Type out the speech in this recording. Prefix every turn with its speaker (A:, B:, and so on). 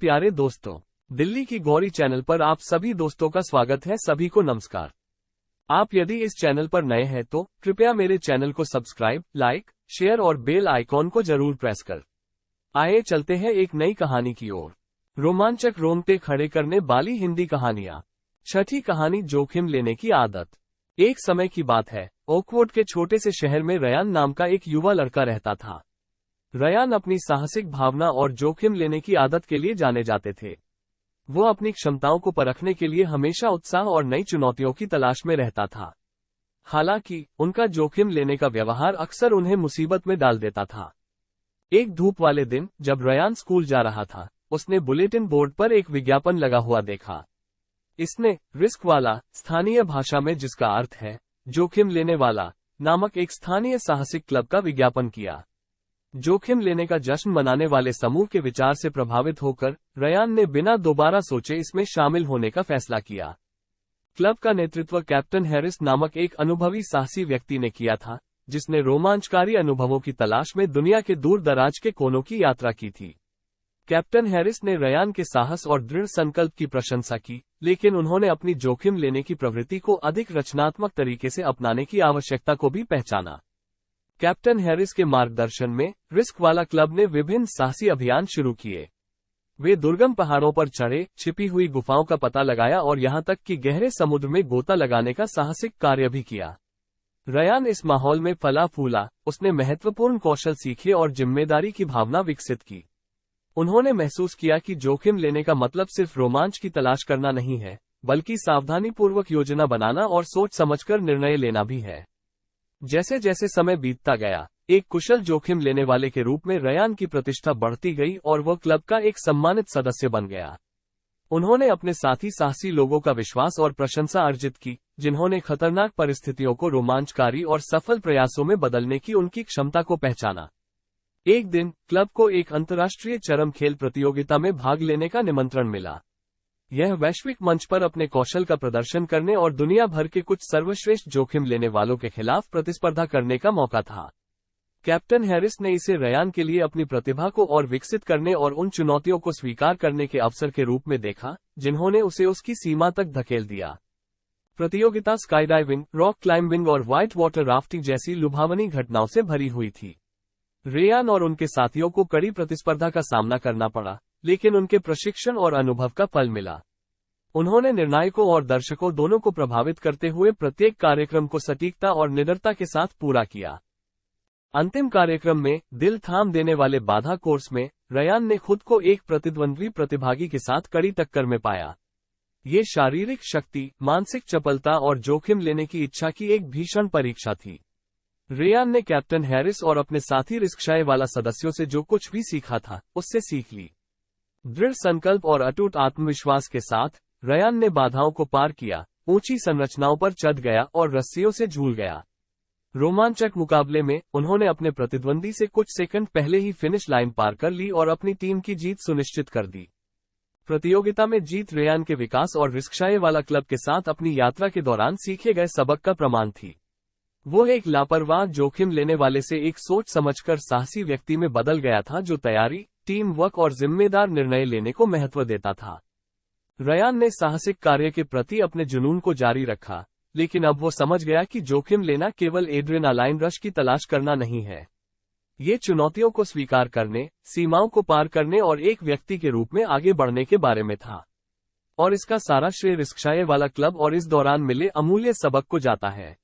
A: प्यारे दोस्तों, दिल्ली की गौरी चैनल पर आप सभी दोस्तों का स्वागत है। सभी को नमस्कार। आप यदि इस चैनल पर नए हैं तो कृपया मेरे चैनल को सब्सक्राइब, लाइक, शेयर और बेल आइकॉन को जरूर प्रेस कर। आइए चलते हैं एक नई कहानी की ओर। रोमांचक रोंगटे खड़े करने वाली हिंदी कहानियां। छठी कहानी, जोखिम लेने की आदत। एक समय की बात है, ओकवुड के छोटे से शहर में रयान नाम का एक युवा लड़का रहता था। रयान अपनी साहसिक भावना और जोखिम लेने की आदत के लिए जाने जाते थे। वो अपनी क्षमताओं को परखने के लिए हमेशा उत्साह और नई चुनौतियों की तलाश में रहता था। हालांकि उनका जोखिम लेने का व्यवहार अक्सर उन्हें मुसीबत में डाल देता था। एक धूप वाले दिन जब रयान स्कूल जा रहा था, उसने बुलेटिन बोर्ड पर एक विज्ञापन लगा हुआ देखा। इसने रिस्क वाला, स्थानीय भाषा में जिसका अर्थ है जोखिम लेने वाला, नामक एक स्थानीय साहसिक क्लब का विज्ञापन किया। जोखिम लेने का जश्न मनाने वाले समूह के विचार से प्रभावित होकर रयान ने बिना दोबारा सोचे इसमें शामिल होने का फैसला किया। क्लब का नेतृत्व कैप्टन हैरिस नामक एक अनुभवी साहसी व्यक्ति ने किया था, जिसने रोमांचकारी अनुभवों की तलाश में दुनिया के दूर दराज के कोनों की यात्रा की थी। कैप्टन हैरिस ने रयान के साहस और दृढ़ संकल्प की प्रशंसा की, लेकिन उन्होंने अपनी जोखिम लेने की प्रवृत्ति को अधिक रचनात्मक तरीके से अपनाने की आवश्यकता को भी पहचाना। कैप्टन हैरिस के मार्गदर्शन में रिस्क वाला क्लब ने विभिन्न साहसी अभियान शुरू किए। वे दुर्गम पहाड़ों पर चढ़े, छिपी हुई गुफाओं का पता लगाया और यहां तक कि गहरे समुद्र में गोता लगाने का साहसिक कार्य भी किया। रयान इस माहौल में फला फूला, उसने महत्वपूर्ण कौशल सीखे और जिम्मेदारी की भावना विकसित की। उन्होंने महसूस किया कि जोखिम लेने का मतलब सिर्फ रोमांच की तलाश करना नहीं है, बल्कि सावधानीपूर्वक योजना बनाना और सोच समझकर निर्णय लेना भी है। जैसे जैसे समय बीतता गया, एक कुशल जोखिम लेने वाले के रूप में रयान की प्रतिष्ठा बढ़ती गई और वह क्लब का एक सम्मानित सदस्य बन गया। उन्होंने अपने साथी साहसी लोगों का विश्वास और प्रशंसा अर्जित की, जिन्होंने खतरनाक परिस्थितियों को रोमांचकारी और सफल प्रयासों में बदलने की उनकी क्षमता को पहचाना। एक दिन क्लब को एक अंतर्राष्ट्रीय चरम खेल प्रतियोगिता में भाग लेने का निमंत्रण मिला। यह वैश्विक मंच पर अपने कौशल का प्रदर्शन करने और दुनिया भर के कुछ सर्वश्रेष्ठ जोखिम लेने वालों के खिलाफ प्रतिस्पर्धा करने का मौका था। कैप्टन हैरिस ने इसे रयान के लिए अपनी प्रतिभा को और विकसित करने और उन चुनौतियों को स्वीकार करने के अवसर के रूप में देखा, जिन्होंने उसे उसकी सीमा तक धकेल दिया। प्रतियोगिता स्काईडाइविंग, रॉक क्लाइंबिंग और व्हाइट वाटर राफ्टिंग जैसी लुभावनी घटनाओं से भरी हुई थी। रयान और उनके साथियों को कड़ी प्रतिस्पर्धा का सामना करना पड़ा, लेकिन उनके प्रशिक्षण और अनुभव का फल मिला। उन्होंने निर्णायकों और दर्शकों दोनों को प्रभावित करते हुए प्रत्येक कार्यक्रम को सटीकता और निडरता के साथ पूरा किया। अंतिम कार्यक्रम में दिल थाम देने वाले बाधा कोर्स में रयान ने खुद को एक प्रतिद्वंद्वी प्रतिभागी के साथ कड़ी टक्कर में पाया। ये शारीरिक शक्ति, मानसिक चपलता और जोखिम लेने की इच्छा की एक भीषण परीक्षा थी। रयान ने कैप्टन हैरिस और अपने साथी रिस्कशाये वाला सदस्यों से जो कुछ भी सीखा था, उससे सीख ली। दृढ़ संकल्प और अटूट आत्मविश्वास के साथ रयान ने बाधाओं को पार किया, ऊंची संरचनाओं पर चढ़ गया और रस्सियों से झूल गया। रोमांचक मुकाबले में उन्होंने अपने प्रतिद्वंदी से कुछ सेकंड पहले ही फिनिश लाइन पार कर ली और अपनी टीम की जीत सुनिश्चित कर दी। प्रतियोगिता में जीत रयान के विकास और रिस्कशाये वाला क्लब के साथ अपनी यात्रा के दौरान सीखे गए सबक का प्रमाण थी। वो एक लापरवाह जोखिम लेने वाले से एक सोच समझकर साहसी व्यक्ति में बदल गया था, जो तैयारी, टीम वर्क और जिम्मेदार निर्णय लेने को महत्व देता था। रयान ने साहसिक कार्य के प्रति अपने जुनून को जारी रखा, लेकिन अब वो समझ गया कि जोखिम लेना केवल एड्रेनालाइन रश की तलाश करना नहीं है। ये चुनौतियों को स्वीकार करने, सीमाओं को पार करने और एक व्यक्ति के रूप में आगे बढ़ने के बारे में था। और इसका सारा श्रेय रिस्कशाये वाला क्लब और इस दौरान मिले अमूल्य सबक को जाता है।